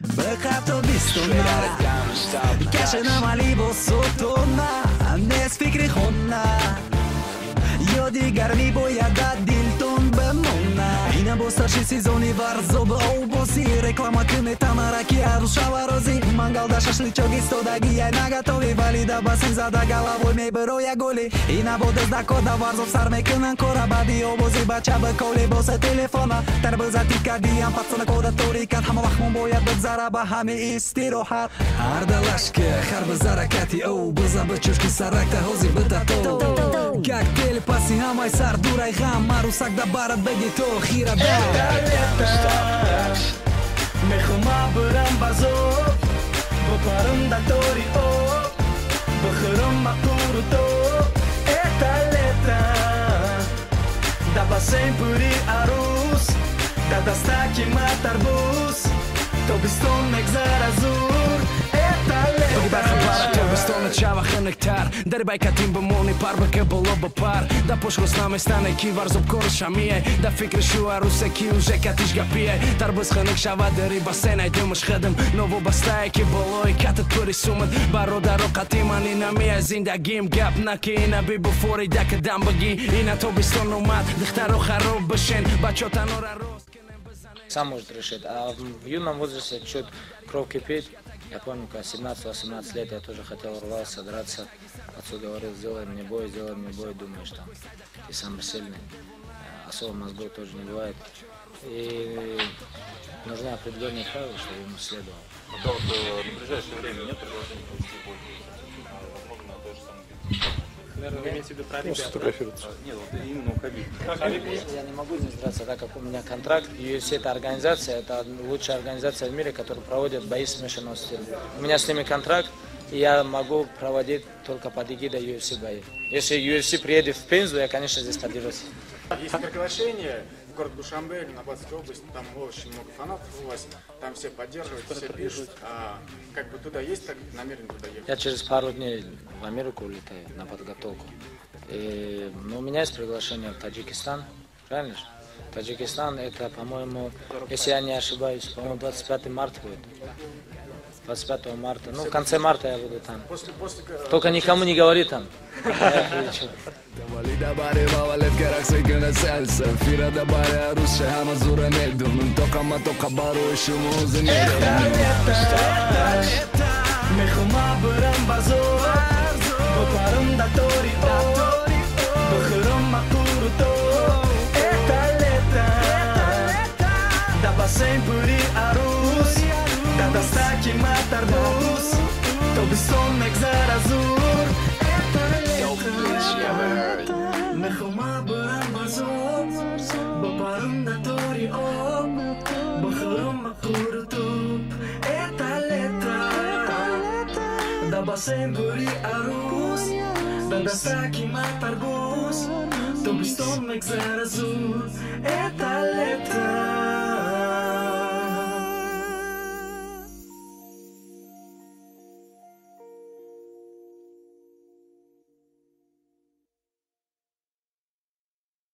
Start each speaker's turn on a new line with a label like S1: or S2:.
S1: بخاطر بیستونا کشنا مالی با سوتونا نیست فکری خونا یا دیگر می باید دلتون بمونه اینا با старший сезони варзоб обоси реклама кнета на раки ару шаварози мангал да шашличок истодаги яй наготови вали да басен зада головой меброя голи ина бода закода варзоб сар мекунан кора бади обози бача ба коли боса телефона тарбаза тикадиям пацана кода торикат ҳама вақт мон бояд бигзара ба ҳами истироҳат ардалашка харба заракати о буза ба чушки саракта ҳозир битато как телепаси ҳамаи сар дурай ғам марусак да барат беги то хира мехома бирам базоб бопарам да тори об бихӯрам мақуру то это лето да басейн пури арӯз да дастаки ма тарбуз тобистон мегзара зур это лето тобистон чава ханактар дар байкатин бимони парба ке боло ба пар да пошхос наместане ки варзоб коршамие да фикри шу арусе ки уже катиш гапие тарбуз ханак шава дари басенай думаш хадам ново бастае ки болои катат пури сумат бародаро қатимани намия зиндагим гап наки ина бибуфори да кадам баги ина тобистон умад дихтаро хароб башен бачо танора рост
S2: сам может решить. А в юном возрасте чуть кровь кипит. Я помню, когда 17-18 лет я тоже хотел рваться, драться. Отцу говорил, сделай мне бой, думаешь, там, ты самый сильный. Особо мозгов тоже не бывает. И нужны определенные правила, чтобы ему следовало.
S3: Да вот на ближайшее время нет предложения провести бой? Возможно, тоже самое. Наверное, вы имеете в виду про ребят? Нет, вот именно у Хабиба.
S2: Я не могу здесь драться, так как у меня контракт. UFC это организация, это лучшая организация в мире, которая проводит бои смешанного стиля. У меня с ними контракт, и я могу проводить только под эгидой UFC бои. Если UFC приедет в Пензу, я, конечно, здесь поддержусь.
S4: Есть приглашение в город Душанбе, на Батской области, там очень много фанатов у вас, там все поддерживают, все пишут. А как бы туда есть так намерен туда ехать?
S2: Я через пару дней в Америку улетаю на подготовку. Но у меня есть приглашение в Таджикистан, правильно же? Таджикистан это, по-моему, если я не ошибаюсь, по-моему, 25 марта будет. 25 марта, ну в конце марта я буду там. Только никому не говори там.
S1: Da dastaki matar bus Тобистон мегзар азур мехома бирам базоб бопарам да тори об бихӯрам мақуру туб это лето да басейн бури арӯз да дастаки матар бус Тобистон мегзар азур это лето